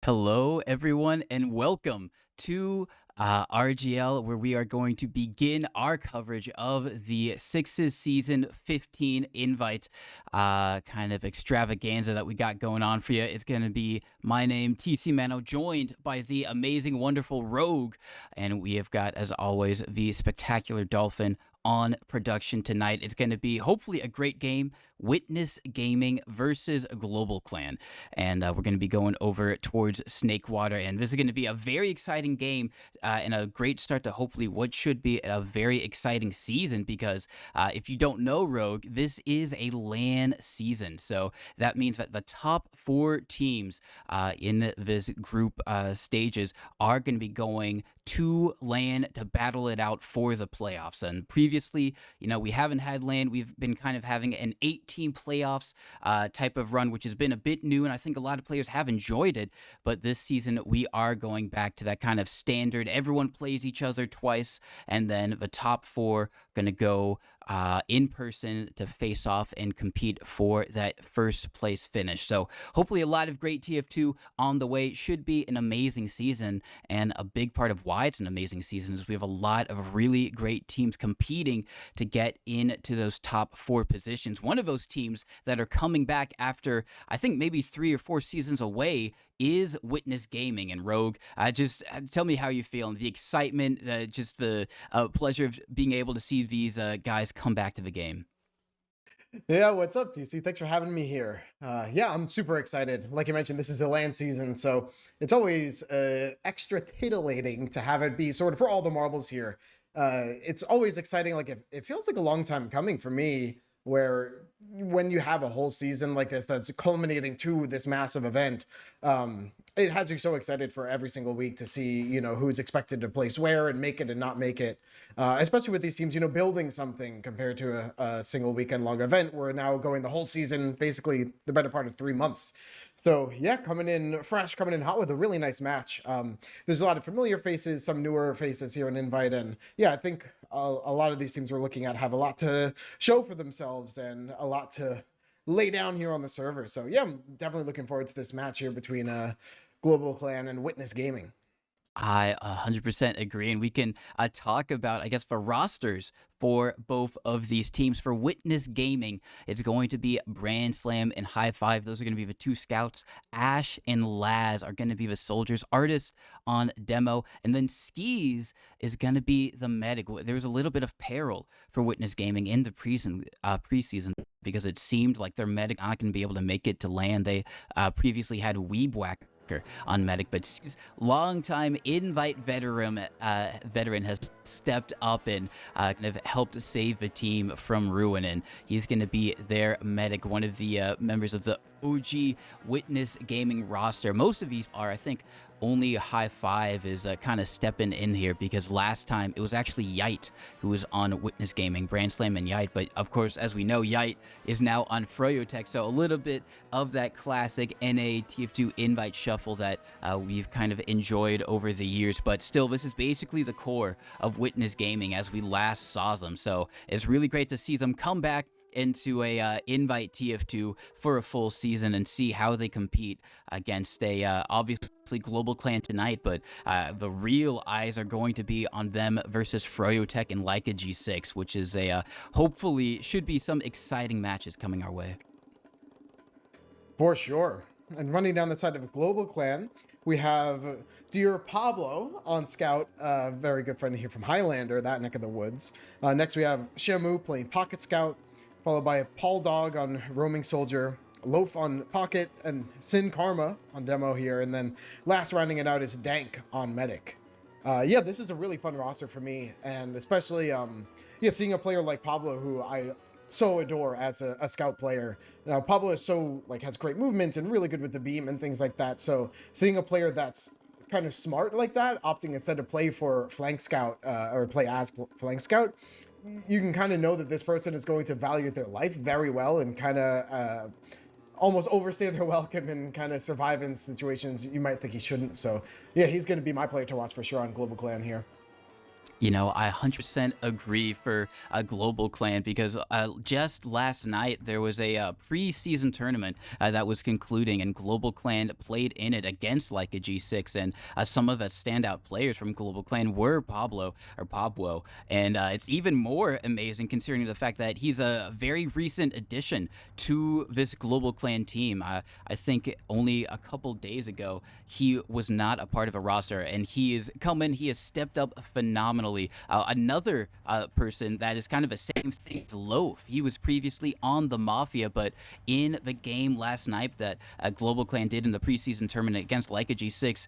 Hello, everyone, and welcome to RGL, where we are going to begin our coverage of the Sixes Season 15 invite kind of extravaganza that we got going on for you. It's going to be my name, TC Mano, joined by the amazing, wonderful Rogue, and we have got, as always, the spectacular Dolphin on production tonight. It's going to be hopefully a great game. Witness Gaming versus GlobalClan. And we're going to be going over towards Snakewater. And this is going to be a very exciting game and a great start to hopefully what should be a very exciting season. Because if you don't know, Rogue, this is a LAN season. So that means that the top 4 teams in this group stages are going to be going to LAN to battle it out for the playoffs. And previously, we haven't had LAN. We've been kind of having an 8-team playoffs type of run, which has been a bit new, and I think a lot of players have enjoyed it. But this season, we are going back to that kind of standard. Everyone plays each other twice, and then the top 4 going to go in person to face off and compete for that first place finish. So hopefully a lot of great TF2 on the way. Should be an amazing season, and a big part of why it's an amazing season is we have a lot of really great teams competing to get into those top 4 positions. One of those teams that are coming back after, I think, maybe 3 or 4 seasons away is Witness Gaming. And Rogue, just tell me how you feel and the excitement, just the pleasure of being able to see these guys come back to the game. Yeah, what's up, TC? Thanks for having me here. Yeah, I'm super excited. Like you mentioned, this is a LAN season, so it's always extra titillating to have it be sort of for all the marbles here. It's always exciting. Like it feels like a long time coming for me, where when you have a whole season like this that's culminating to this massive event, it has you so excited for every single week to see, who's expected to place where and make it and not make it. Especially with these teams, building something compared to a single weekend long event. We're now going the whole season, basically the better part of 3 months. So yeah, coming in fresh, coming in hot with a really nice match. There's a lot of familiar faces, some newer faces here in Invite. And yeah, I think a lot of these teams we're looking at have a lot to show for themselves and a lot to lay down here on the server. So yeah, I'm definitely looking forward to this match here between GlobalClan and Witness Gaming. I 100% agree, and we can talk about, I guess, the rosters for both of these teams. For Witness Gaming, it's going to be Brand Slam and High Five. Those are going to be the 2 scouts. Ash and Laz are going to be the soldiers. Artist on demo, and then Skis is going to be the medic. There was a little bit of peril for Witness Gaming in the preseason because it seemed like their medic not going to be able to make it to land. They previously had Weebwack on medic, but longtime invite veteran has stepped up and kind of helped save the team from ruin, and he's going to be their medic, one of the members of the OG Witness Gaming roster. Most of these are, I think, only High Five is kind of stepping in here because last time it was actually Yite who was on Witness Gaming, Brand Slam and Yite. But of course, as we know, Yite is now on Froyotech, so a little bit of that classic NA TF2 invite shuffle that we've kind of enjoyed over the years. But still, this is basically the core of Witness Gaming as we last saw them. So it's really great to see them come back into a invite TF2 for a full season and see how they compete against a obviously GlobalClan tonight, but the real eyes are going to be on them versus Froyotech and Leica G6, which is a hopefully should be some exciting matches coming our way. For sure. And running down the side of GlobalClan, we have Dear Pablo on Scout, very good friend here from Highlander, that neck of the woods. Next we have Shamu playing Pocket Scout, followed by Paul Dog on Roaming Soldier, Loaf on Pocket, and Sin Karma on demo here. And then last rounding it out is Dank on Medic. Yeah, this is a really fun roster for me, and especially yeah, seeing a player like Pablo, who I so adore as a scout player. Now Pablo is so has great movement and really good with the beam and things like that. So seeing a player that's kind of smart like that, opting instead to play for flank scout or play as flank scout, you can kind of know that this person is going to value their life very well and kind of almost overstay their welcome and kind of survive in situations you might think he shouldn't. So yeah, he's going to be my player to watch for sure on GlobalClan here. You know, I 100% agree for a global clan because just last night there was a preseason tournament that was concluding, and global clan played in it against like a G6, and some of the standout players from global clan were Pablo, and it's even more amazing considering the fact that he's a very recent addition to this global clan team. I think only a couple days ago he was not a part of a roster, and he has stepped up phenomenally. Another person that is kind of the same thing, Loaf. He was previously on the Mafia, but in the game last night that Global Clan did in the preseason tournament against Leica G6,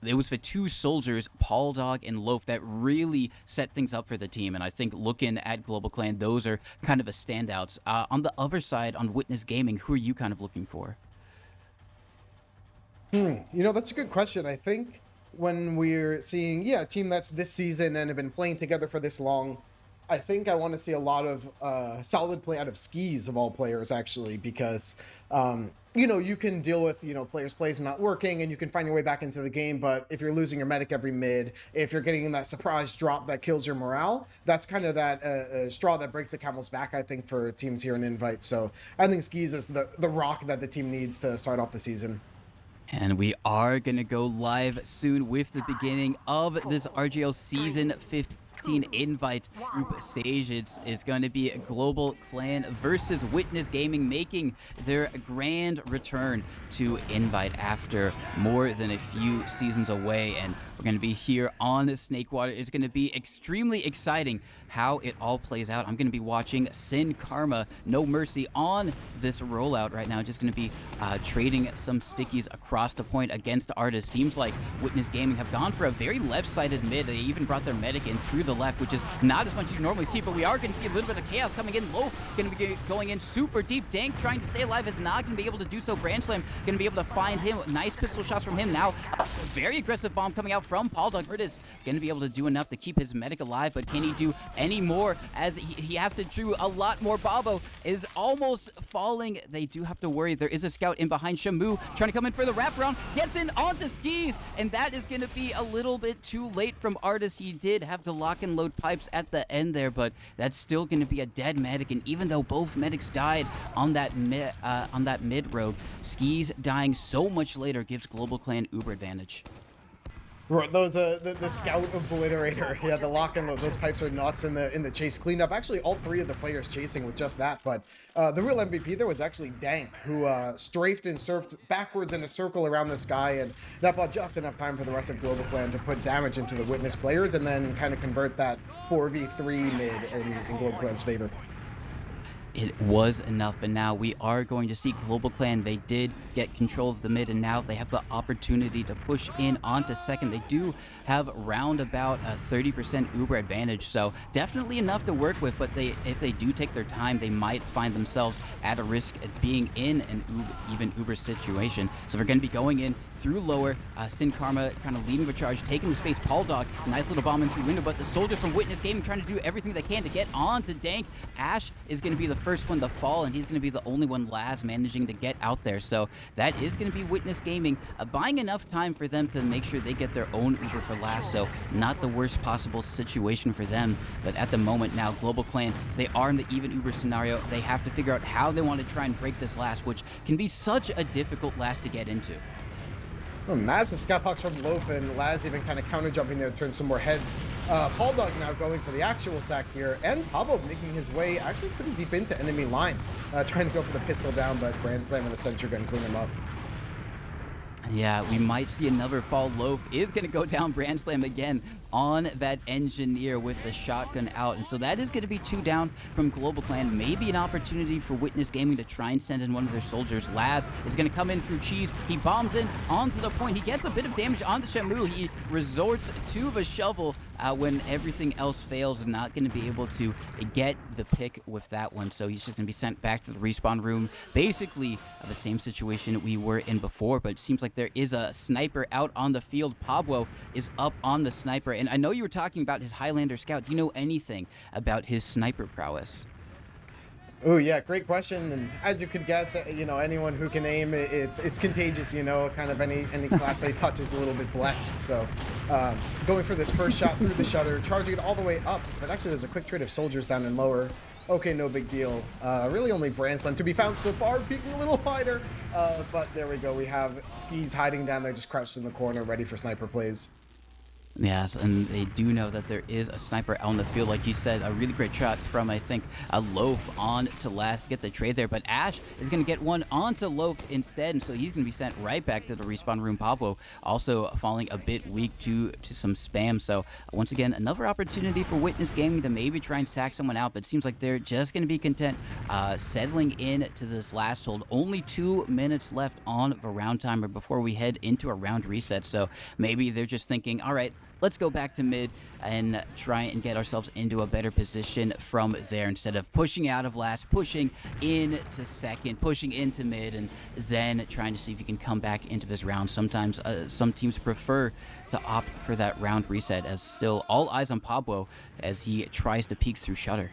it was the two soldiers, Paul Dog and Loaf, that really set things up for the team. And I think looking at Global Clan, those are kind of the standouts. On the other side, on Witness Gaming, who are you kind of looking for? That's a good question. I think when we're seeing, a team that's this season and have been playing together for this long, I think I want to see a lot of solid play out of Skis of all players, actually, because, you can deal with, players' plays not working and you can find your way back into the game. But if you're losing your medic every mid, if you're getting that surprise drop that kills your morale, that's kind of that straw that breaks the camel's back, I think, for teams here in Invite. So I think Skis is the rock that the team needs to start off the season. And we are going to go live soon with the beginning of this RGL Season 15 Invite Group stage. It's going to be Global Clan versus Witness Gaming, making their grand return to Invite after more than a few seasons away. And we're going to be here on Snakewater. It's going to be extremely exciting how it all plays out. I'm going to be watching Sin Karma, No Mercy on this rollout right now. Just going to be trading some stickies across the point against Artis. Seems like Witness Gaming have gone for a very left-sided mid. They even brought their medic in through the left, which is not as much as you normally see, but we are going to see a little bit of chaos coming in. Loaf going to be going in super deep. Dank trying to stay alive is not going to be able to do so. Brand Slam going to be able to find him. Nice pistol shots from him. Now, very aggressive bomb coming out from Paul Doug. Is going to be able to do enough to keep his medic alive, but can he do any more as he has to do a lot more? Babo is almost falling. They do have to worry. There is a scout in behind. Shamu trying to come in for the wraparound. Gets in onto Skis, and that is going to be a little bit too late from Artis. He did have to lock and load pipes at the end there, but that's still going to be a dead medic. And even though both medics died on that mid road, Skis dying so much later gives Global Clan uber advantage. Those the scout obliterator, the lock and load, those pipes are nuts in the chase cleanup. Actually, all three of the players chasing with just that, but the real MVP there was actually Dank, who strafed and surfed backwards in a circle around this guy, and that bought just enough time for the rest of Global Clan to put damage into the Witness players and then kind of convert that 4v3 mid in Global Clan's favor. It was enough, but now we are going to see Global Clan. They did get control of the mid, and now they have the opportunity to push in onto second. They do have round about a 30% uber advantage, so definitely enough to work with, but if they do take their time, they might find themselves at a risk at being in an even uber situation. So they're going to be going in through lower. Sin Karma kind of leading the charge, taking the space. Paul Dog, nice little bomb in through window, but the soldiers from Witness Gaming trying to do everything they can to get on to Dank. Ash is going to be the first one to fall, and he's going to be the only one Laz managing to get out there. So that is going to be Witness Gaming buying enough time for them to make sure they get their own Uber for last. So not the worst possible situation for them. But at the moment now, Global Clan, they are in the even Uber scenario. They have to figure out how they want to try and break this last, which can be such a difficult last to get into. Oh, massive scat box from Loaf, and Lad's even kind of counter jumping there to turn some more heads. Paul Dog now going for the actual sack here, and Pablo making his way actually pretty deep into enemy lines, trying to go for the pistol down, but Brand Slam and the sentry gun clean him up. Yeah, we might see another fall. Loaf is going to go down. Brand Slam again on that engineer with the shotgun out. And so that is going to be 2 down from Global Clan. Maybe an opportunity for Witness Gaming to try and send in one of their soldiers. Laz is going to come in through Cheese. He bombs in onto the point. He gets a bit of damage onto Shamu. He resorts to the shovel when everything else fails. Not going to be able to get the pick with that one. So he's just going to be sent back to the respawn room. Basically the same situation we were in before, but it seems like there is a sniper out on the field. Pablo is up on the sniper. And I know you were talking about his Highlander scout. Do you know anything about his sniper prowess? Oh yeah, great question. And as you could guess, anyone who can aim, it's contagious. Kind of any class they touch is a little bit blessed. So, going for this first shot through the shutter, charging it all the way up. But actually, there's a quick trade of soldiers down and lower. Okay, no big deal. Really only Brandslam to be found so far, peeking a little wider. But there we go. We have Skis hiding down there, just crouched in the corner, ready for sniper plays. Yes, and they do know that there is a sniper out in the field. Like you said, a really great shot from, I think, a Loaf on to last to get the trade there. But Ash is going to get one onto Loaf instead, and so he's going to be sent right back to the respawn room. Pablo also falling a bit weak to some spam. So once again, another opportunity for Witness Gaming to maybe try and sack someone out, but it seems like they're just going to be content settling in to this last hold. Only 2 minutes left on the round timer before we head into a round reset. So maybe they're just thinking, all right, let's go back to mid and try and get ourselves into a better position from there instead of pushing out of last, pushing into second, pushing into mid, and then trying to see if you can come back into this round. Sometimes some teams prefer to opt for that round reset, as still all eyes on Pablo as he tries to peek through shutter.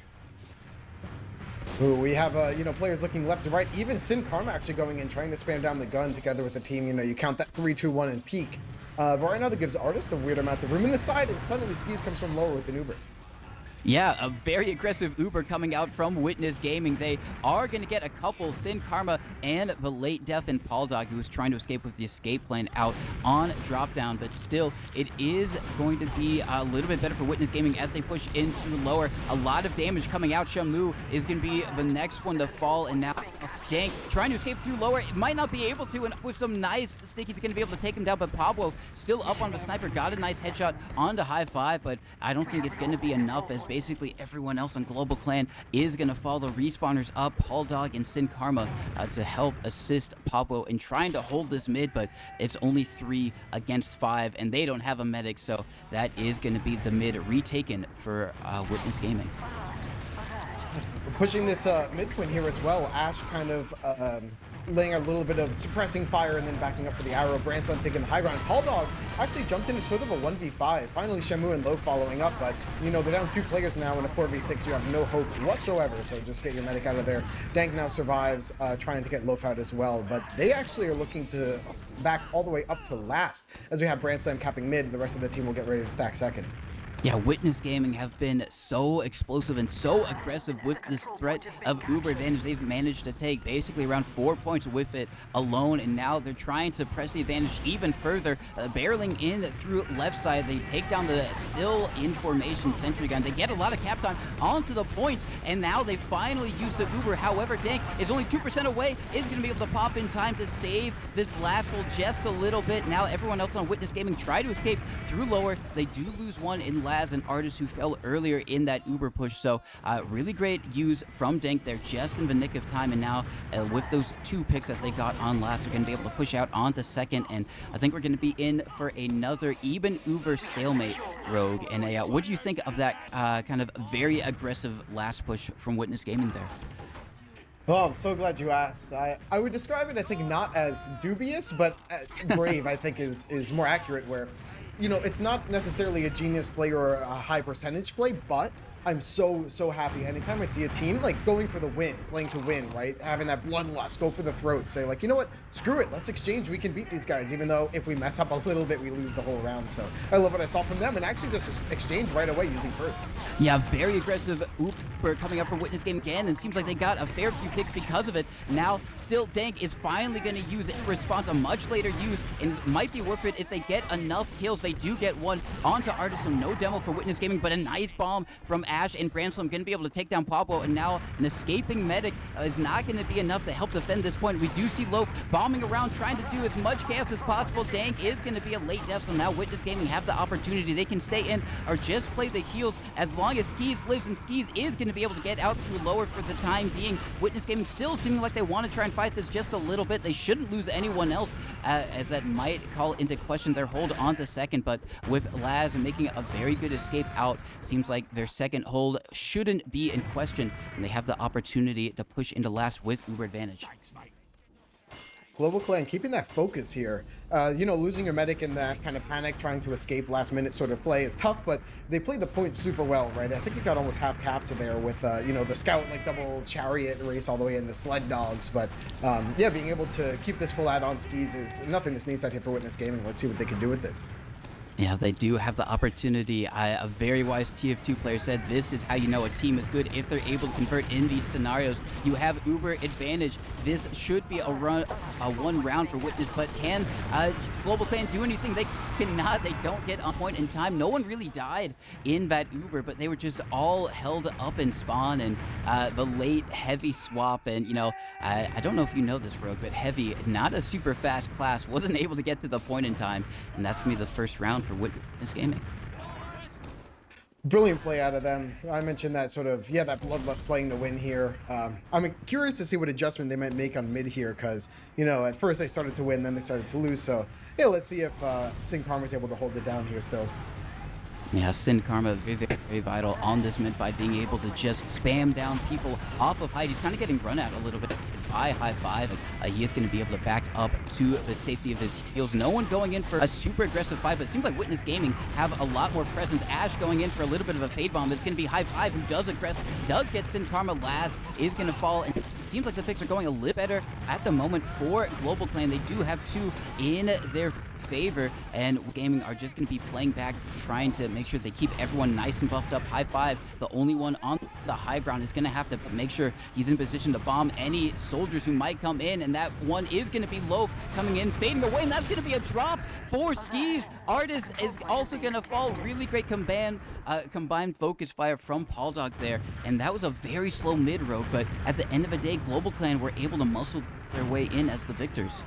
Ooh, we have players looking left to right. Even Sin Karma actually going in, trying to spam down the gun together with the team. You count that 3, 2, 1 and peek. But right now that gives Artist a weird amount of room in the side, and suddenly Skis comes from lower with an Uber. Yeah, a very aggressive Uber coming out from Witness Gaming. They are going to get a couple, Sin Karma and the late death and Paul Dog, who was trying to escape with the escape plan out on drop down. But still, it is going to be a little bit better for Witness Gaming as they push into lower. A lot of damage coming out. Shamu is going to be the next one to fall, and now Dank trying to escape through lower. It might not be able to, and with some nice stick, he's going to be able to take him down. But Pablo still up on the sniper, got a nice headshot onto high five, but I don't think it's going to be enough, as basically everyone else on GlobalClan is going to follow respawners up, Paul Dog and Sin Karma, to help assist Pablo in trying to hold this mid, but it's only 3 against 5, and they don't have a medic, so that is going to be the mid retaken for Witness Gaming. Pushing this midpoint here as well. Ash kind of laying a little bit of suppressing fire and then backing up for the arrow. Brandslam taking the high ground. Paul Dog actually jumped into sort of a 1v5. Finally, Shamu and Low following up, but they're down 2 players now in a 4v6. You have no hope whatsoever, so just get your medic out of there. Dank now survives, trying to get Loaf out as well, but they actually are looking to back all the way up to last. As we have Brandslam capping mid, the rest of the team will get ready to stack second. Yeah, Witness Gaming have been so explosive and so aggressive with this threat of Uber advantage they've managed to take basically around 4 points with it alone, and now they're trying to press the advantage even further, barreling in through left side. They take down the still in formation sentry gun. They get a lot of cap time onto the point, and now they finally use the Uber. However, Dank is only 2% away, is going to be able to pop in time to save this last hold just a little bit. Now everyone else on Witness Gaming try to escape through lower. They do lose one in last, an artist who fell earlier in that Uber push. So really great use from Dank there just in the nick of time, and now with those 2 picks that they got on last, they're going to be able to push out onto second, and I think we're going to be in for another even Uber stalemate, Rogue. And what do you think of that kind of very aggressive last push from Witness Gaming there? Oh, I'm so glad you asked. I would describe it, I think, not as dubious, but brave, I think, is more accurate, where it's not necessarily a genius play or a high percentage play, but I'm so happy anytime I see a team like going for the win, playing to win, right? Having that bloodlust, go for the throat, say like, you know what, screw it, let's exchange, we can beat these guys, even though if we mess up a little bit, we lose the whole round. So I love what I saw from them, and actually just exchange right away using first. Yeah, very aggressive Uber coming up from Witness Game again, and seems like they got a fair few picks because of it. Now, still, Dank is finally going to use it in response, a much later use, and it might be worth it if they get enough kills. They do get one onto Artist, so no demo for Witness Gaming, but a nice bomb from Ash and Brandslam, going to be able to take down Pablo, and now an escaping medic is not going to be enough to help defend this point. We do see Loaf bombing around, trying to do as much chaos as possible. Dank is going to be a late death, so now Witness Gaming have the opportunity. They can stay in or just play the heals as long as Skis lives, and Skis is going to be able to get out through lower for the time being. Witness Gaming still seeming like they want to try and fight this just a little bit. They shouldn't lose anyone else, as that might call into question their hold onto second, but with Laz making a very good escape out, seems like their second hold shouldn't be in question, and they have the opportunity to push into last with Uber advantage. GlobalClan keeping that focus here. Losing your medic in that kind of panic, trying to escape last minute sort of play is tough, but they played the point super well, right? I think it got almost half capped there with, the scout like double chariot race all the way into sled dogs. But yeah, being able to keep this full add-on skis is nothing to sneeze at here for Witness Gaming. Let's see what they can do with it. Yeah, they do have the opportunity. A very wise TF2 player said this is how you know a team is good if they're able to convert in these scenarios. You have uber advantage. This should be a one round for Witness, but can GlobalClan do anything? They cannot. They don't get on point in time. No one really died in that uber, but they were just all held up in spawn, and the late heavy swap. And I don't know if you know this, Rogue, but heavy, not a super fast class, wasn't able to get to the point in time, and that's gonna be the first round for Witness Gaming. Brilliant play out of them. I mentioned that that bloodlust playing to win here. I'm curious to see what adjustment they might make on mid here, because at first they started to win, then they started to lose. So yeah, let's see if Sin Karma's able to hold it down here still. Yeah, Sin Karma very, very vital on this mid fight, being able to just spam down people off of height. He's kind of getting run at a little bit by High Five, and he is going to be able to back up to the safety of his heels. No one going in for a super aggressive fight, but it seems like Witness Gaming have a lot more presence. Ash going in for a little bit of a fade bomb. It's going to be High Five who does get Sin Karma. Laz is going to fall, and it seems like the picks are going a little better at the moment for GlobalClan. They do have two in their favor, and Gaming are just going to be playing back, trying to make sure they keep everyone nice and buffed up. High Five, the only one on the high ground, is going to have to make sure he's in position to bomb any soldiers who might come in, and that one is going to be Loaf coming in, fading away, and that's going to be a drop for Skis. Artis is also going to fall. Really great combined focus fire from Pauldog there, and that was a very slow mid road, but at the end of the day, GlobalClan were able to muscle their way in as the victors.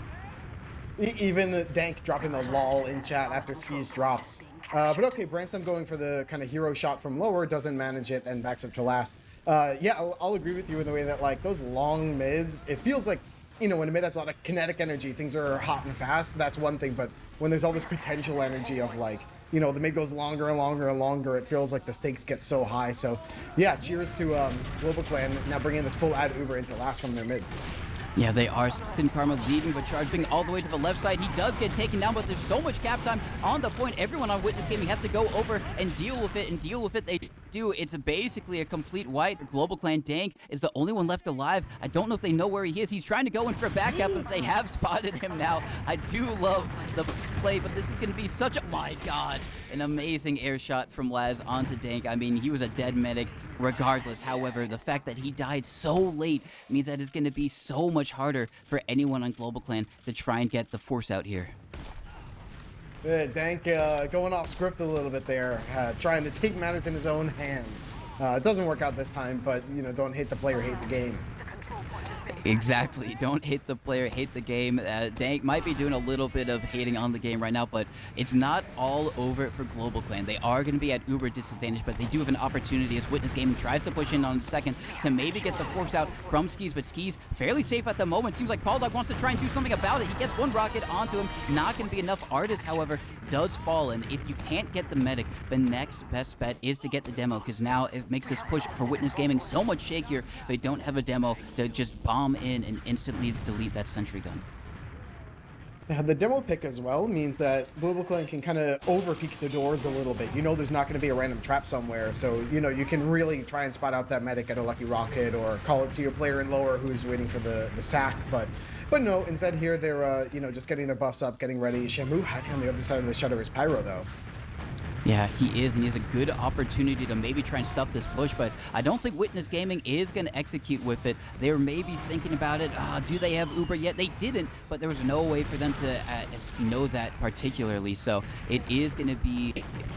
Even Dank dropping the lol in chat after Skis drops. But okay, Branson going for the kind of hero shot from lower, doesn't manage it, and backs up to last. Yeah, I'll agree with you in the way that, like, those long mids, it feels like, when a mid has a lot of kinetic energy, things are hot and fast, that's one thing, but when there's all this potential energy of, like, the mid goes longer and longer and longer, it feels like the stakes get so high. So yeah, cheers to GlobalClan now bringing this full ad uber into last from their mid. Yeah, they are. Sin Karma leading, but charging all the way to the left side. He does get taken down, but there's so much cap time on the point. Everyone on Witness Gaming has to go over and deal with it, they do. It's basically a complete wipe. GlobalClan Dank is the only one left alive. I don't know if they know where he is. He's trying to go in for a backup, but they have spotted him now. I do love the play, but this is going to be such a, my God, an amazing air shot from Laz onto Dank. I mean, he was a dead medic regardless. However, the fact that he died so late means that it's going to be so much harder for anyone on GlobalClan to try and get the force out here. Dank going off script a little bit there, trying to take matters in his own hands. It doesn't work out this time, but don't hate the player, hate the game. Exactly. Don't hate the player, hate the game. Dank might be doing a little bit of hating on the game right now, but it's not all over for GlobalClan. They are going to be at uber disadvantage, but they do have an opportunity as Witness Gaming tries to push in on the second to maybe get the force out from Skis, but Skis fairly safe at the moment. Seems like Pauldog wants to try and do something about it. He gets one rocket onto him. Not going to be enough. Artis, however, does fall, and if you can't get the medic, the next best bet is to get the demo, because now it makes this push for Witness Gaming so much shakier. They don't have a demo to just bomb in and instantly delete that sentry gun. Yeah, the demo pick as well means that GlobalClan can kind of overpeek the doors a little bit. There's not going to be a random trap somewhere, so you can really try and spot out that medic at a lucky rocket or call it to your player in lower who's waiting for the sack. But no, instead here they're just getting their buffs up, getting ready. Shamu hiding on the other side of the shutter is Pyro though. Yeah, he is, and he has a good opportunity to maybe try and stop this push, but I don't think Witness Gaming is going to execute with it. They were maybe thinking about it. Do they have Uber yet? They didn't, but there was no way for them to know that particularly, so it is going to be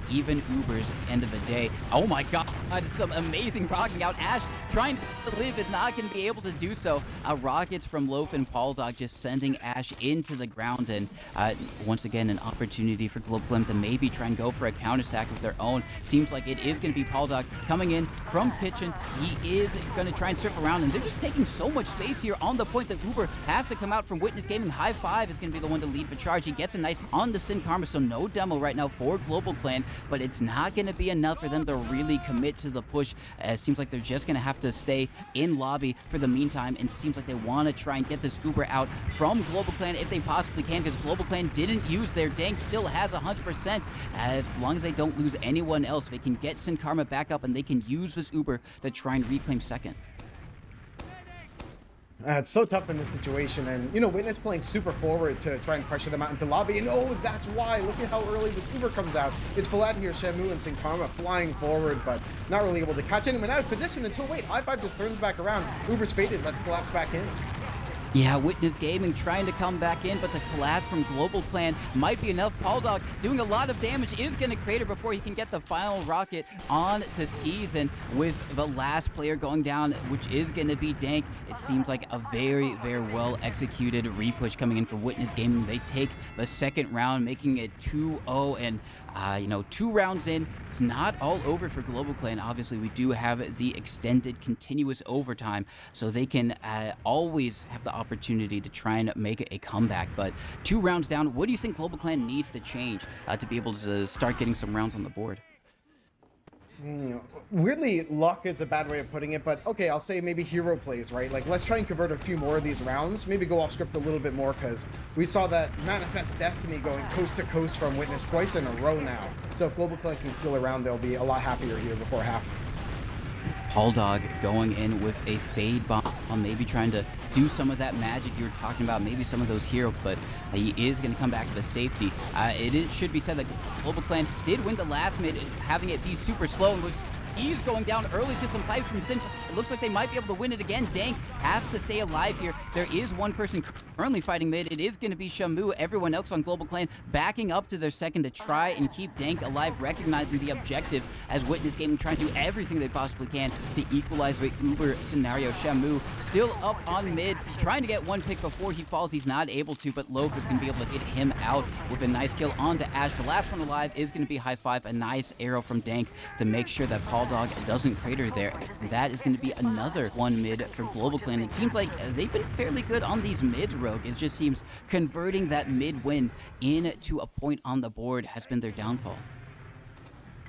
even Ubers at the end of the day. Oh my God, some amazing rocking out. Ash trying to live is not going to be able to do so. Rockets from Loaf and Pauldog just sending Ash into the ground, and once again, an opportunity for GlobalClan to maybe try and go for a counter. counter-attack of their own. Seems like it is going to be Pauldog coming in from kitchen. He is going to try and surf around, and they're just taking so much space here on the point that Uber has to come out from Witness Gaming. High Five is going to be the one to lead the charge. He gets a nice on the Sin Karma, so no demo right now for GlobalClan, but it's not going to be enough for them to really commit to the push. It seems like they're just going to have to stay in lobby for the meantime, and seems like they want to try and get this Uber out from GlobalClan if they possibly can, because GlobalClan didn't use their Dank, still has 100%. As long as they don't lose anyone else, they can get Sin Karma back up, and they can use this Uber to try and reclaim second. It's so tough in this situation, and Witness playing super forward to try and pressure them out into lobby, and that's why. Look at how early this Uber comes out. It's Falad here, Shamu and Sin Karma flying forward, but not really able to catch anyone out of position until, wait, High Five just turns back around. Uber's faded, let's collapse back in. Yeah, Witness Gaming trying to come back in, but the collapse from GlobalClan might be enough. Pauldog doing a lot of damage, is going to crater before he can get the final rocket on to Skis, and with the last player going down, which is going to be Dank, it seems like a very, very well executed repush coming in for Witness Gaming. They take the second round, making it 2-0, and 2 rounds in, it's not all over for GlobalClan. Obviously, we do have the extended continuous overtime, so they can always have the opportunity to try and make a comeback. But 2 rounds down, what do you think GlobalClan needs to change to be able to start getting some rounds on the board? Weirdly, luck is a bad way of putting it, but okay, I'll say maybe hero plays, right? Like, let's try and convert a few more of these rounds, maybe go off script a little bit more, because we saw that Manifest Destiny going coast to coast from Witness twice in a row now. So if GlobalClan can steal a round, they'll be a lot happier here before half. Pauldog going in with a fade bomb, maybe trying to do some of that magic you were talking about, maybe some of those heroes, but he is going to come back to the safety. It should be said that GlobalClan did win the last mid, having it be super slow, and with Eve's going down early to some pipes from Sin. It looks like they might be able to win it again. Dank has to stay alive here. There is one person currently fighting mid. It is going to be Shamu. Everyone else on GlobalClan backing up to their second to try and keep Dank alive, recognizing the objective as Witness Gaming trying to do everything they possibly can to equalize the Uber scenario. Shamu still up on mid, trying to get one pick before he falls. He's not able to, but Loaf is going to be able to get him out with a nice kill onto Ash. The last one alive is going to be High Five. A nice arrow from Dank to make sure that Pauldog doesn't crater there. And that is going to be another one mid for GlobalClan. It seems like they've been fairly good on these mids, Rogue. It just seems converting that mid win into a point on the board has been their downfall.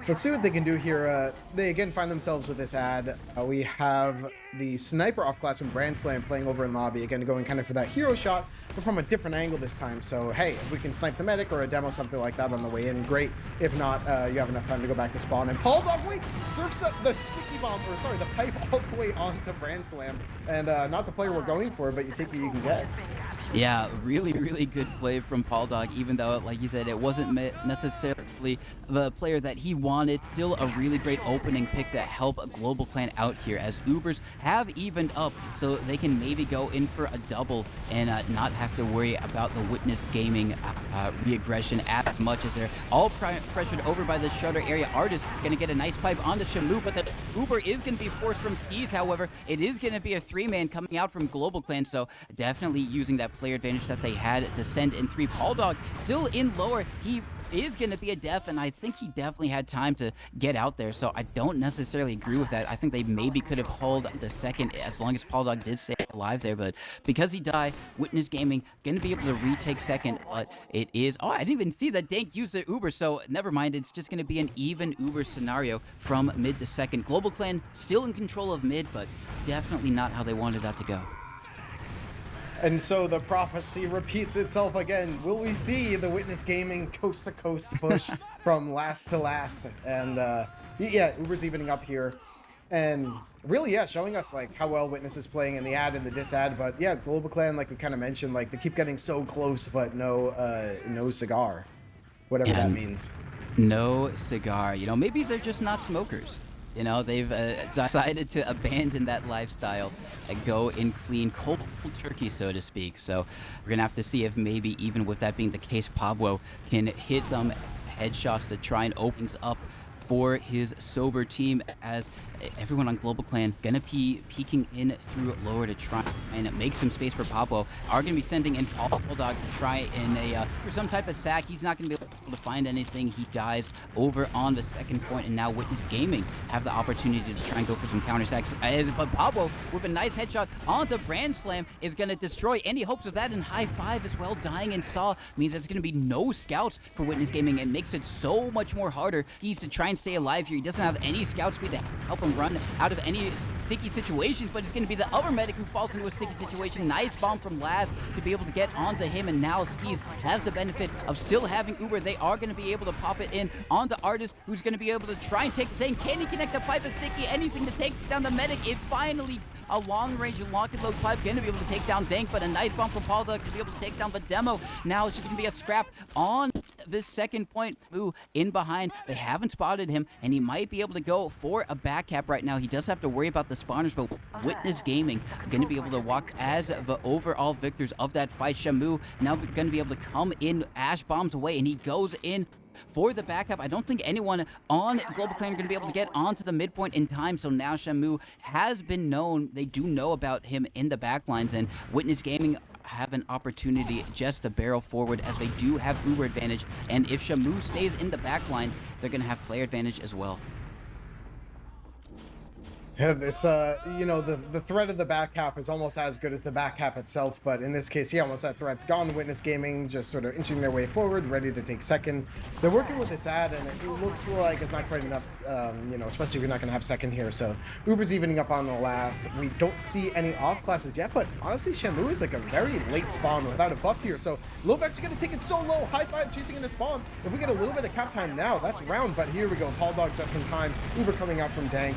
Let's see what they can do here. They again find themselves with this ad. We have the sniper off class from Brand Slam playing over in lobby, again going kind of for that hero shot, but from a different angle this time. So hey, if we can snipe the medic or a demo, something like that on the way in, great. If not, you have enough time to go back to spawn. And Pauldog, wait, surfs up the sticky bomb, or sorry, the pipe all the way onto Brand Slam, and not the player we're going for, but you take what you can get. Yeah, really, really good play from Pauldog, even though, like you said, it wasn't necessarily the player that he wanted. Still a really great opening pick to help GlobalClan out here, as Ubers have evened up, so they can maybe go in for a double and not have to worry about the Witness Gaming re-aggression as much, as they're all pressured over by the shutter area. Artist gonna get a nice pipe onto Shamu, but the Uber is gonna be forced from Skis. However, it is gonna be a 3-man coming out from GlobalClan, so definitely using that player advantage that they had to send in 3. Pauldog still in lower. He is going to be a def, and I think he definitely had time to get out there, so I don't necessarily agree with that. I think they maybe could have held the second as long as Pauldog did stay alive there, but because he died, Witness Gaming going to be able to retake second, but it is... Oh, I didn't even see that Dank used the Uber, so never mind. It's just going to be an even Uber scenario from mid to second. GlobalClan still in control of mid, but definitely not how they wanted that to go. And so the prophecy repeats itself again. Will we see the Witness Gaming coast-to-coast push from last to last? And yeah, Uber's evening up here. And really, yeah, showing us like how well Witness is playing in the ad and the dis-ad. But yeah, GlobalClan, like we kind of mentioned, like they keep getting so close, but no cigar. Whatever that means. No cigar. You know, maybe they're just not smokers. You know, they've decided to abandon that lifestyle and go in clean cold turkey, so to speak. So we're going to have to see if maybe even with that being the case, Pablo can hit them headshots to try and open up for his sober team, as everyone on GlobalClan gonna be peeking in through lower to try and make some space for Pablo. Are gonna be sending in Bulldog to try in for some type of sack. He's not gonna be able to find anything. He dies over on the second point, and now Witness Gaming have the opportunity to try and go for some counter sacks. But Pablo with a nice headshot on the Brand Slam is gonna destroy any hopes of that, and high five as well. Dying in Saw means there's gonna be no scouts for Witness Gaming. It makes it so much more harder. He needs to try and stay alive here. He doesn't have any scout speed to help him run out of any sticky situations, but it's going to be the other medic who falls into a sticky situation. Nice bomb from Laz to be able to get onto him, and now Skis has the benefit of still having Uber. They are going to be able to pop it in onto Artist, who's going to be able to try and take the tank. Can he connect the pipe and Sticky? Anything to take down the medic. It finally a long-range lock-and-load pipe going to be able to take down Dank, but a nice bomb from Paul to be able to take down the demo. Now it's just going to be a scrap on this second point. Ooh, in behind. They haven't spotted him, and he might be able to go for a back cap right now. He does have to worry about the spawners, but Witness Gaming going to be able to walk as the overall victors of that fight. Shamu now going to be able to come in, Ash bombs away, and he goes in for the backup. I don't think anyone on GlobalClan are going to be able to get onto the midpoint in time, so now Shamu has been known. They do know about him in the backlines, and Witness Gaming have an opportunity just to barrel forward as they do have Uber advantage, and if Shamu stays in the backlines, they're going to have player advantage as well. Yeah, this, you know, the threat of the back cap is almost as good as the back cap itself, but in this case, yeah, almost that threat's gone. Witness Gaming just sort of inching their way forward, ready to take second. They're working with this ad, and it looks like it's not quite enough, you know, especially if you're not going to have second here. So Uber's evening up on the last. We don't see any off classes yet, but honestly, Shamu is like a very late spawn without a buff here. So Lobek's going to take it so low, high five chasing into spawn. If we get a little bit of cap time now, that's round, but here we go. Paul Dog just in time. Uber coming out from Dank.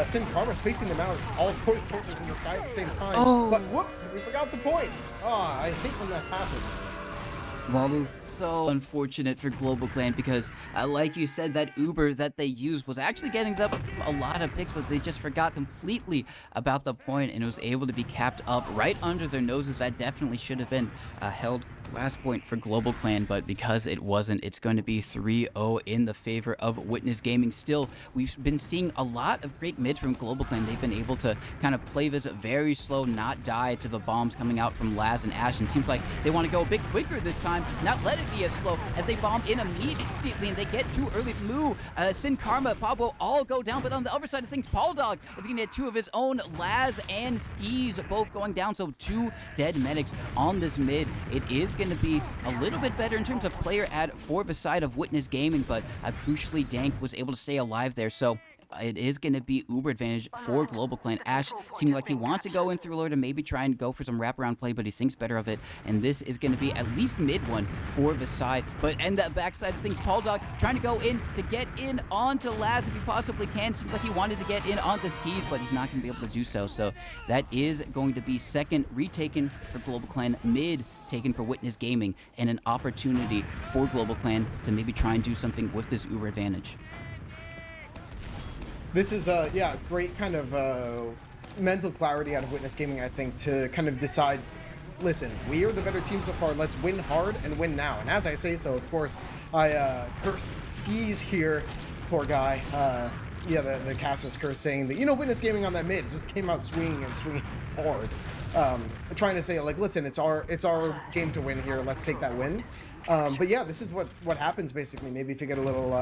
Sin Karma spacing them out, all four soldiers in the sky at the same time. Oh. But whoops, we forgot the point. Ah, I hate when that happens. That is so unfortunate for GlobalClan because, like you said, that Uber that they used was actually getting them a lot of picks, but they just forgot completely about the point, and it was able to be capped up right under their noses. That definitely should have been held last point for GlobalClan, but because it wasn't, it's going to be 3-0 in the favor of Witness Gaming. Still, we've been seeing a lot of great mids from GlobalClan. They've been able to kind of play this very slow, not die to the bombs coming out from Laz and Ash, and seems like they want to go a bit quicker this time, not let it be as slow as they bomb in immediately, and they get too early. Moo, Sin Karma, Pablo all go down, but on the other side of things, Paul Dog is going to get two of his own. Laz and Skis both going down, so two dead medics on this mid. It is going to be a little bit better in terms of player ad for the side of Witness Gaming, but crucially Dank was able to stay alive there, so it is going to be Uber advantage for GlobalClan. Ash seemed like he wants to go in through Lord and maybe try and go for some wraparound play, but he thinks better of it, and this is going to be at least mid one for the side. But and that backside of things, Paul Dog trying to go in to get in onto Laz if he possibly can. Seems like he wanted to get in onto Skis, but he's not going to be able to do so. So that is going to be second retaken for GlobalClan, mid taken for Witness Gaming, and an opportunity for GlobalClan to maybe try and do something with this Uber advantage. This is yeah, great kind of mental clarity out of Witness Gaming, I think, to kind of decide, listen, we are the better team so far. Let's win hard and win now. And as I say so, of course, I cursed Skis here, poor guy. Yeah, the caster's curse saying that, you know, Witness Gaming on that mid just came out swinging and swinging hard. Trying to say, like, listen, it's our game to win here. Let's take that win. But yeah, this is what happens basically. Maybe if you get a little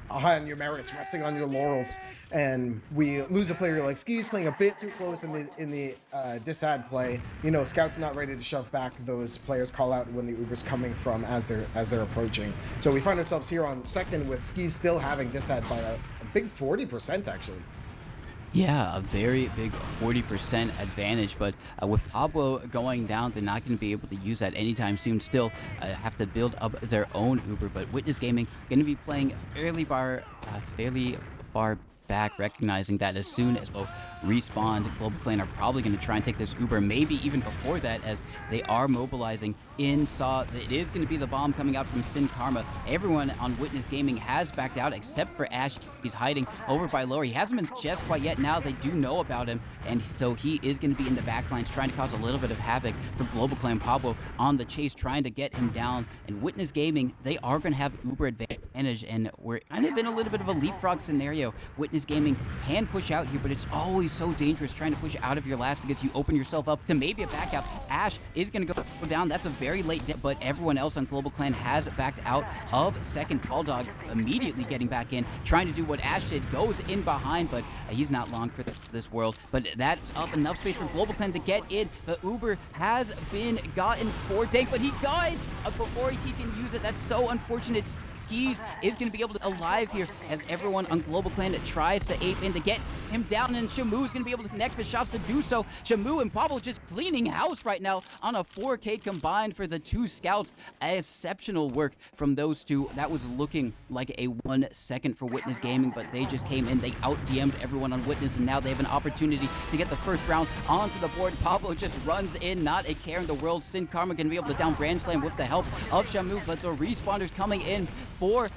high on your merits, resting on your laurels, and we lose a player like Skis playing a bit too close in the disad play. You know, Scout's not ready to shove back those players call out when the Uber's coming from as they're approaching. So we find ourselves here on second with Skis still having disad by a big 40% actually. Yeah, a very big 40% advantage, but with Pablo going down, they're not going to be able to use that anytime soon. Still have to build up their own Uber, but Witness Gaming going to be playing fairly far back, recognizing that as soon as both Respawn and GlobalClan are probably going to try and take this Uber, maybe even before that, as they are mobilizing in Saw. It is going to be the bomb coming out from Sin Karma. Everyone on Witness Gaming has backed out except for Ash. He's hiding over by lower. He hasn't been just quite yet. Now they do know about him, and so he is going to be in the backlines trying to cause a little bit of havoc for GlobalClan. Pablo on the chase trying to get him down, and Witness Gaming, they are going to have Uber advantage advantage, and we're kind of in a little bit of a leapfrog scenario. Witness Gaming can push out here, but it's always so dangerous trying to push out of your last because you open yourself up to maybe a back out. Ash is going to go down. That's a very late dip, but everyone else on GlobalClan has backed out of second. Bulldog immediately getting back in, trying to do what Ash did, goes in behind, but he's not long for this world. But that's up enough space for GlobalClan to get in. The Uber has been gotten for Dank, but he dies before he can use it. That's so unfortunate. Skis is going to be able to alive here as everyone on GlobalClan tries to ape in to get him down, and Shamu is going to be able to connect with shots to do so. Shamu and Pablo just cleaning house right now on a 4K combined for the two scouts. Exceptional work from those two. That was looking like a 1 second for Witness Gaming, but they just came in, they out-DM'd everyone on Witness, and now they have an opportunity to get the first round onto the board. Pablo just runs in, not a care in the world. Sin Karma going to be able to down Brand Slam with the help of Shamu, but the respawners coming in for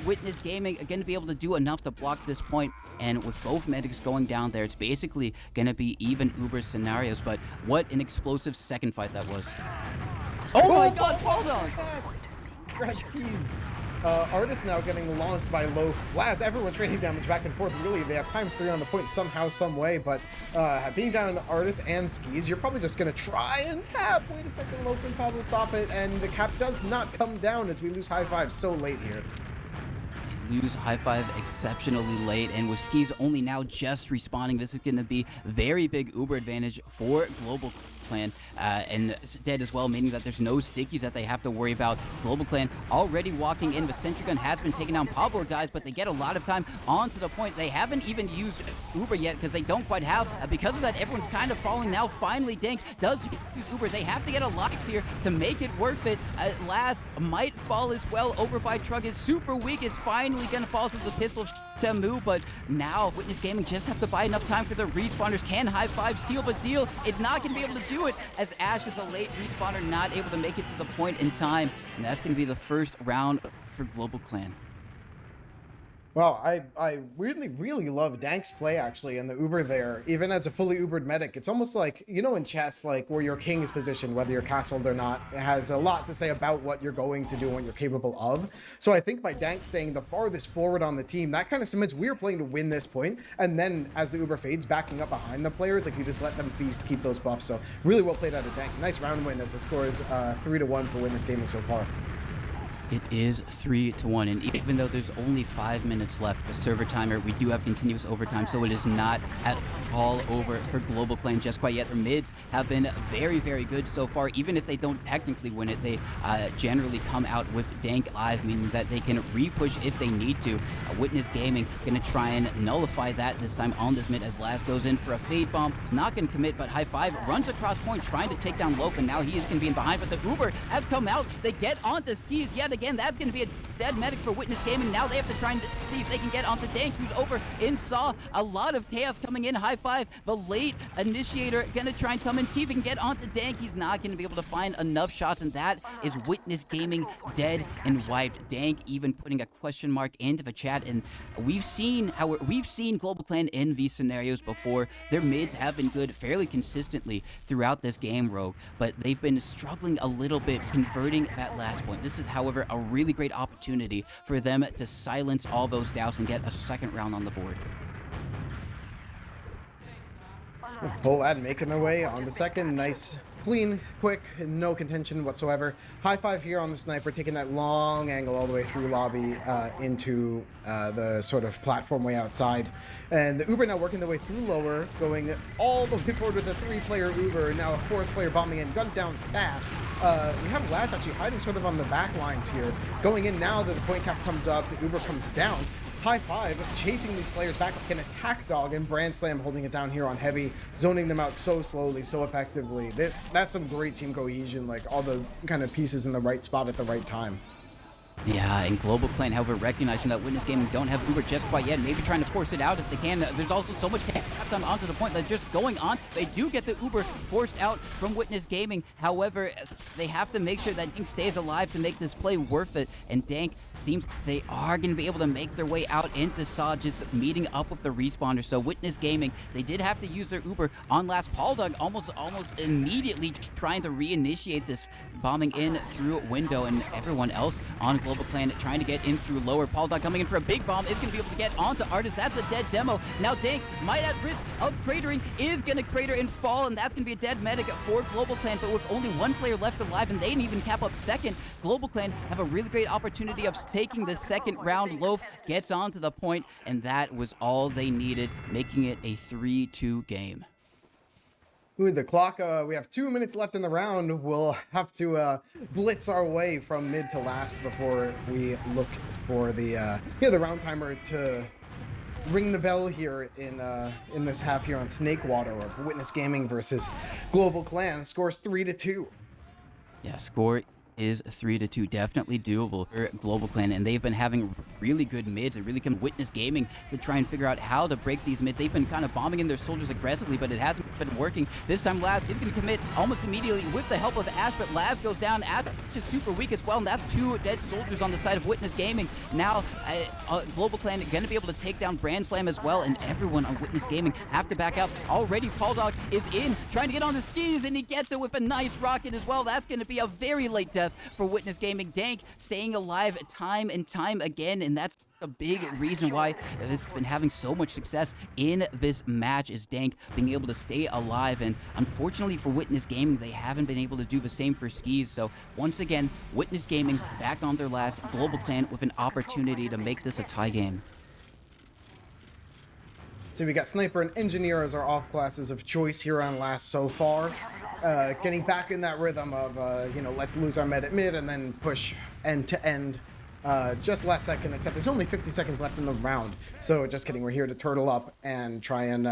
Witness Gaming are going to be able to do enough to block this point. And with both medics going down there, it's basically going to be even Uber scenarios. But what an explosive second fight that was. Oh my god, hold on! Red skis. Artist now getting launched by Loaf. Lads, everyone's trading damage back and forth. Really, they have ×3 on the point somehow, some way. But being down on Artist and Skis, you're probably just going to try and cap. Wait a second, Loaf and Pablo stop it. And the cap does not come down as we lose high five so late here. Lose high five exceptionally late, and with Skis only now just respawning, this is going to be very big Uber advantage for GlobalClan, and dead as well, meaning that there's no stickies that they have to worry about. GlobalClan already walking in, but Sentry Gun has been taking down Pablo guys, but they get a lot of time onto the point. They haven't even used Uber yet because they don't quite have. Because of that, everyone's kind of falling now. Finally, Dank does use Uber. They have to get a Lux here to make it worth it. Laz might fall as well. Over by Trug is super weak, is finally gonna fall through the pistol of Shamu, but now Witness Gaming just have to buy enough time for the respawners. Can high five seal the deal? It's not gonna be able to do it as Ash is a late respawner, not able to make it to the point in time, and that's gonna be the first round for GlobalClan. Well, I weirdly really love Dank's play actually and the Uber there, even as a fully Ubered medic. It's almost like, you know, in chess, like where your king is positioned, whether you're castled or not, it has a lot to say about what you're going to do and what you're capable of. So I think by Dank staying the farthest forward on the team, that kind of cements we're playing to win this point. And then as the Uber fades, backing up behind the players, like you just let them feast, keep those buffs. So really well played out of Dank. Nice round win as the score is 3-1 for Witness Gaming so far. It is 3-1, and even though there's only 5 minutes left, the server timer, we do have continuous overtime, so it is not at all over for GlobalClan just quite yet. Their mids have been very, very good so far. Even if they don't technically win it, they generally come out with Dank live, meaning that they can re-push if they need to. Witness Gaming going to try and nullify that this time on this mid as Laz goes in for a fade bomb. Not going to commit, but high five runs across point trying to take down Lope, and now he is going to be in behind, but the Uber has come out. They get onto Skis yet again. That's going to be a dead medic for Witness Gaming. Now they have to try and see if they can get onto Dank, who's over in Saw. A lot of chaos coming in. High five, the late initiator, going to try and come in, see if he can get onto Dank. He's not going to be able to find enough shots, and that is Witness Gaming dead and wiped. Dank even putting a question mark into the chat, and we've seen GlobalClan in these scenarios before. Their mids have been good fairly consistently throughout this game, Rogue, but they've been struggling a little bit converting that last point. This is, however, a really great opportunity for them to silence all those doubts and get a second round on the board. Polad making their way on the second. Nice, clean, quick, no contention whatsoever. High five here on the sniper, taking that long angle all the way through lobby into the sort of platform way outside. And the Uber now working their way through lower, going all the way forward with a 3-player Uber. Now a 4th player bombing in, gunned down fast. We have Laz actually hiding sort of on the back lines here. Going in now that the point cap comes up, the Uber comes down. High five, chasing these players back like an attack dog, and Brand Slam holding it down here on heavy, zoning them out so slowly, so effectively. That's some great team cohesion, like all the kind of pieces in the right spot at the right time. Yeah, and GlobalClan, however, recognizing that Witness Gaming don't have Uber just quite yet, maybe trying to force it out if they can. There's also so much kept onto the point that just going on. They do get the Uber forced out from Witness Gaming. However, they have to make sure that Dank stays alive to make this play worth it. And Dank seems they are going to be able to make their way out into Saw, just meeting up with the respawner. So Witness Gaming, they did have to use their Uber on last. Pauldog almost immediately trying to reinitiate this, bombing in through window, and everyone else on GlobalClan GlobalClan trying to get in through lower. Paul coming in for a big bomb is going to be able to get onto Artist. That's a dead demo. Now Dank might at risk of cratering, is going to crater and fall, and that's going to be a dead medic for GlobalClan. But with only one player left alive, and they didn't even cap up second, GlobalClan have a really great opportunity of taking the second round. Loaf gets onto the point, and that was all they needed, making it a 3-2 game. Ooh, the clock, we have 2 minutes left in the round. We'll have to blitz our way from mid to last before we look for the the round timer to ring the bell here in this half here on Snakewater of Witness Gaming versus GlobalClan. Scores 3-2. Yeah, score is 3-2, definitely doable for GlobalClan, and they've been having really good mids and really can Witness Gaming to try and figure out how to break these mids. They've been kind of bombing in their soldiers aggressively, but it hasn't been working. This time Laz is going to commit almost immediately with the help of Ash, but Laz goes down. Ash is super weak as well, and that's 2 dead soldiers on the side of Witness Gaming. Now GlobalClan going to be able to take down Brand Slam as well, and everyone on Witness Gaming have to back up. Already Pauldog is in, trying to get on the skis, and he gets it with a nice rocket as well. That's going to be a very late death for Witness Gaming. Dank staying alive time and time again, and that's a big reason why this has been having so much success in this match, is Dank being able to stay alive. And unfortunately for Witness Gaming, they haven't been able to do the same for skis. So once again, Witness Gaming back on their last, GlobalClan with an opportunity to make this a tie game. So we got Sniper and Engineer as our off classes of choice here on last so far. Getting back in that rhythm of, let's lose our med at mid and then push end to end. Just last second, except there's only 50 seconds left in the round. So just kidding, we're here to turtle up and try and,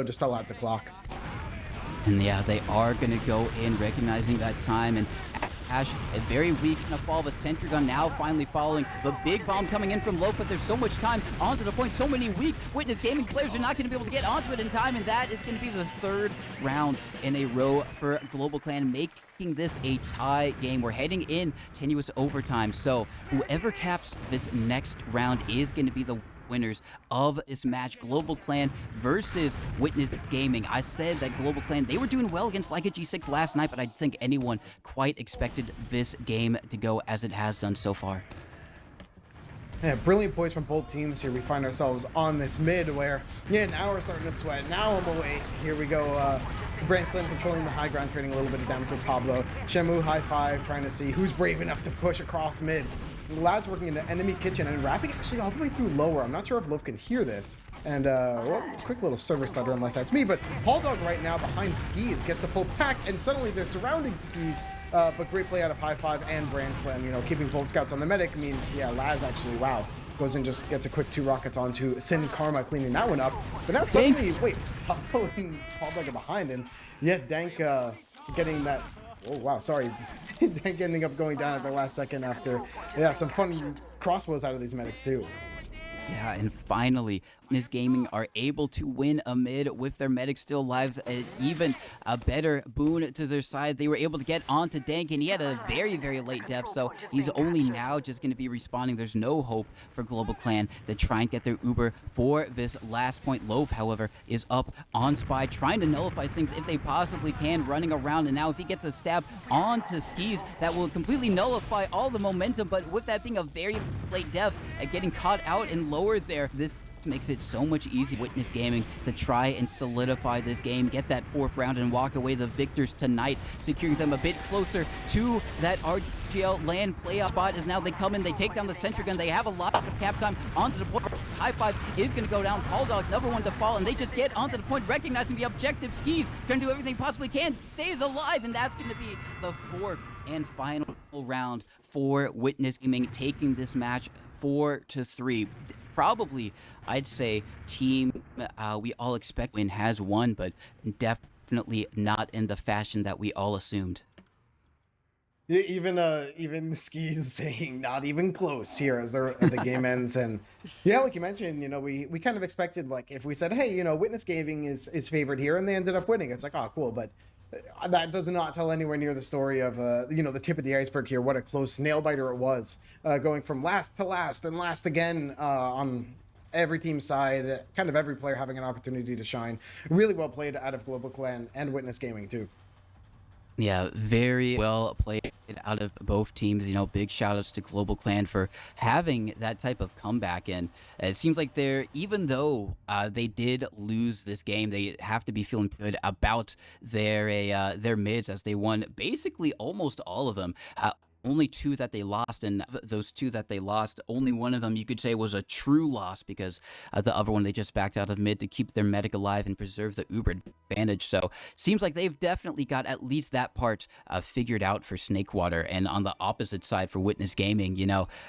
just stall out the clock. And yeah, they are going to go in, recognizing that time, and Ash, a very weak enough fall. The sentry gun now finally following. The big bomb coming in from low, but there's so much time onto the point. So many weak Witness Gaming players are not going to be able to get onto it in time, and that is going to be the 3rd round in a row for GlobalClan, making this a tie game. We're heading in tenuous overtime, so whoever caps this next round is going to be the winners of this match. GlobalClan versus Witness Gaming. I said that GlobalClan, they were doing well against Leica G6 last night, but I don't think anyone quite expected this game to go as it has done so far. Yeah, brilliant points from both teams here. We find ourselves on this mid where, now we're starting to sweat. Now I'm away. Here we go. Brand Slam controlling the high ground, trading a little bit of damage with Pablo. Shamu high five, trying to see who's brave enough to push across mid. Lad's working in the enemy kitchen and wrapping actually all the way through lower. I'm not sure if Loaf can hear this. And, quick little server stutter unless that's me. But Pauldog right now behind skis gets the full pack, and suddenly they're surrounding skis. But great play out of High Five and Brand Slam. Keeping both scouts on the medic means, Laz actually, wow, goes and just gets a quick 2 rockets onto Sin Karma, cleaning that one up. But now suddenly, wait, Pablo and Pauldog are behind, and Dank getting that. Oh, wow, sorry. Dank ending up going down at the last second after, some fun crossbows out of these medics, too. Yeah, and finally, Witness Gaming are able to win a mid with their medic still alive. Even a better boon to their side. They were able to get onto Dank, and he had a very, very late death, so he's only now just going to be respawning. There's no hope for GlobalClan to try and get their Uber for this last point. Loaf, however, is up on Spy, trying to nullify things if they possibly can, running around, and now if he gets a stab onto skis, that will completely nullify all the momentum, but with that being a very late death, getting caught out and lower there, this makes it so much easier Witness Gaming to try and solidify this game, get that 4th round, and walk away the victors tonight, securing them a bit closer to that RGL LAN playoff spot. As now they come in, they take down the sentry gun, they have a lot of cap time onto the point. High Five is going to go down, Pauldog, another one to fall, and they just get onto the point, recognizing the objective. Skis trying to do everything possibly can, stays alive, and that's going to be the 4th and final round for Witness Gaming, taking this match 4-3. Probably, I'd say, team we all expect win has won, but definitely not in the fashion that we all assumed. Yeah, even Skis saying not even close here as the game ends. And like you mentioned, we kind of expected, like, if we said, hey, Witness Gaming is favored here, and they ended up winning, it's like, oh, cool. But that does not tell anywhere near the story of the tip of the iceberg here. What a close nail biter it was, going from last to last and last again on every team's side. Kind of every player having an opportunity to shine. Really well played out of GlobalClan and Witness Gaming too. Yeah, very well played out of both teams. Big shout outs to Global Clan for having that type of comeback. And it seems like even though they did lose this game, they have to be feeling good about their mids as they won basically almost all of them. Only two that they lost, and those two that they lost, only one of them you could say was a true loss because the other one they just backed out of mid to keep their medic alive and preserve the Uber advantage. So seems like they've definitely got at least that part figured out for Snakewater. And on the opposite side for Witness Gaming,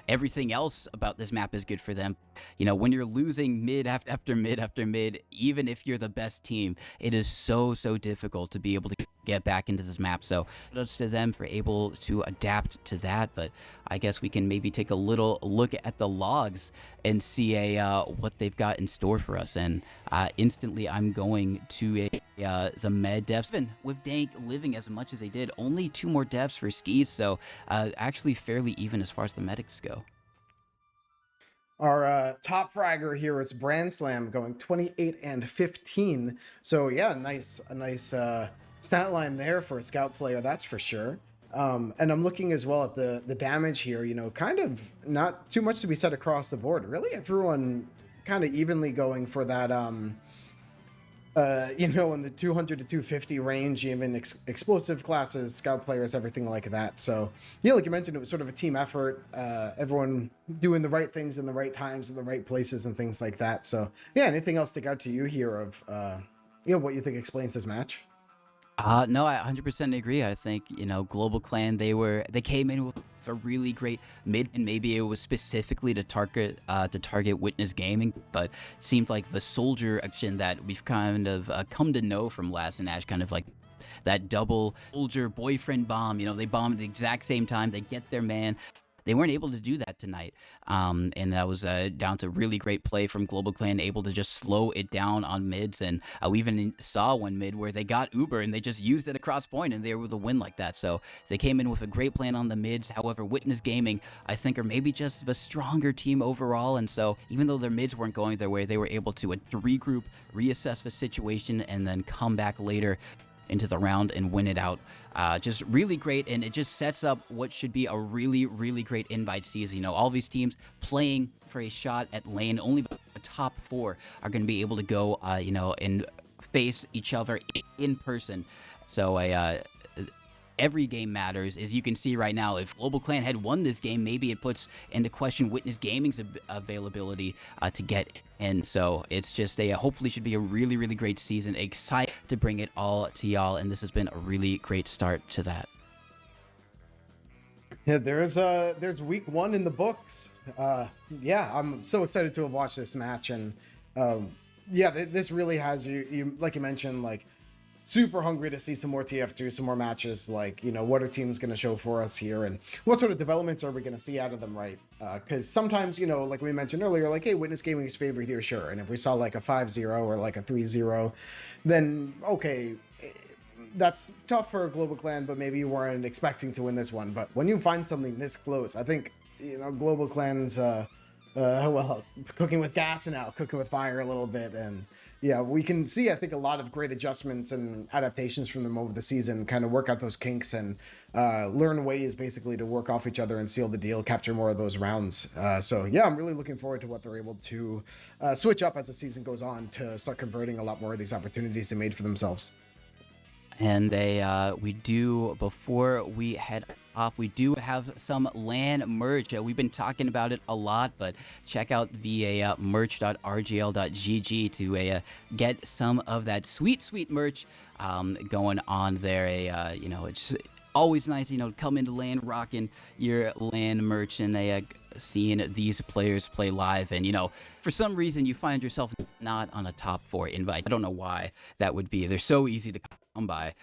everything else about this map is good for them. When you're losing mid after mid after mid, even if you're the best team, it is so difficult to be able to get back into this map. So kudos to them for able to adapt to that. But I guess we can maybe take a little look at the logs and see what they've got in store for us. And instantly I'm going to the med devs. Even with Dank living as much as they did, only 2 more devs for skis, so actually fairly even as far as the medics go. Our top fragger here is Brand Slam going 28 and 15. So yeah, a nice stat line there for a scout player, that's for sure. And I'm looking as well at the damage here, kind of not too much to be said across the board. Really, everyone kind of evenly going for that, in the 200 to 250 range, even explosive classes, scout players, everything like that. So yeah, like you mentioned, it was sort of a team effort, everyone doing the right things in the right times in the right places and things like that. So yeah, anything else stick out to you here of, what you think explains this match? No, I 100% agree. I think, Global Clan, they came in with a really great mid, and maybe it was specifically to target Witness Gaming, but it seemed like the soldier action that we've kind of come to know from Last and Ash, kind of like that double soldier boyfriend bomb. They bomb at the exact same time, they get their man. They weren't able to do that tonight, and that was down to really great play from Global Clan, able to just slow it down on mids. And we even saw one mid where they got Uber and they just used it across point, and they were able to win like that. So they came in with a great plan on the mids. However, Witness Gaming, I think, are maybe just the stronger team overall, and so even though their mids weren't going their way, they were able to regroup, reassess the situation, and then come back later into the round and win it out. Just really great, and it just sets up what should be a really great invite season. All these teams playing for a shot at lane. Only the top 4 are going to be able to go, and face each other in person. So every game matters. As you can see right now, if Global Clan had won this game, maybe it puts into question Witness Gaming's availability to get in. So it's just hopefully should be a really great season. Excited to bring it all to y'all, and this has been a really great start to that. Yeah, there's week 1 in the books. Yeah, I'm so excited to have watched this match, and yeah, this really has you like you mentioned, like, super hungry to see some more TF2, some more matches. Like, what are teams going to show for us here, and what sort of developments are we going to see out of them, right? Because sometimes, like we mentioned earlier, like, hey, Witness Gaming is favored here, sure. And if we saw like a 5-0 or like a 3-0, then okay, that's tough for a Global Clan, but maybe you weren't expecting to win this one. But when you find something this close, I think, Global Clan's, well, cooking with gas now, cooking with fire a little bit. And yeah, we can see, I think, a lot of great adjustments and adaptations from them over the season, kind of work out those kinks and learn ways basically to work off each other and seal the deal, capture more of those rounds. So yeah, I'm really looking forward to what they're able to switch up as the season goes on to start converting a lot more of these opportunities they made for themselves. And before we head off, we do have some LAN merch. We've been talking about it a lot, but check out the merch.rgl.gg to get some of that sweet merch going on there. It's just always nice, come into LAN rocking your LAN merch and seeing these players play live. And for some reason you find yourself not on a top 4 invite. I don't know why that would be. They're so easy to come by.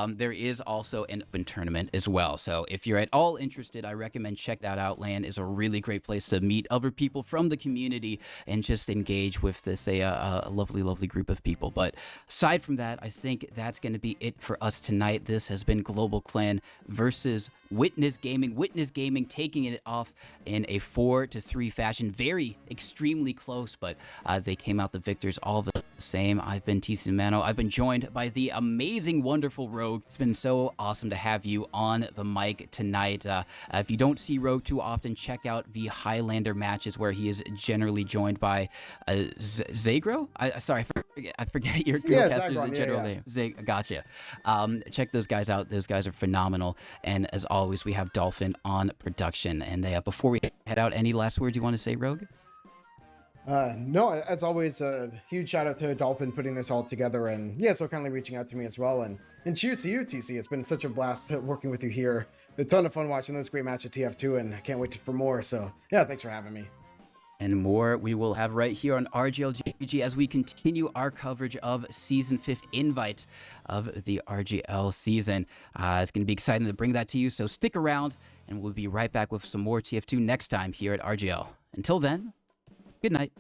There is also an open tournament as well, so if you're at all interested, I recommend check that out. LAN is a really great place to meet other people from the community and just engage with this a lovely group of people. But aside from that, I think that's going to be it for us tonight. This has been Global Clan versus Witness Gaming. Witness Gaming taking it off in a 4-3 fashion. Very extremely close, but they came out the victors all the same. I've been TC Mano. I've been joined by the amazing amazing, wonderful Rogue. It's been so awesome to have you on the mic tonight. If you don't see Rogue too often, check out the Highlander matches where he is generally joined by Zagro. I forget your caster's general name. Gotcha. Check those guys out. Those guys are phenomenal. And as always, we have Dolphin on production. And before we head out, any last words you want to say, Rogue? No, as always, a huge shout out to Dolphin putting this all together, and yeah, so kindly reaching out to me as well. And cheers to you, TC. It's been such a blast working with you here. A ton of fun watching this great match at TF2, and I can't wait for more. So yeah, thanks for having me. And more we will have right here on RGL as we continue our coverage of Season 5 invite of the RGL season. It's going to be exciting to bring that to you, so stick around, and we'll be right back with some more TF2 next time here at RGL. Until then, good night.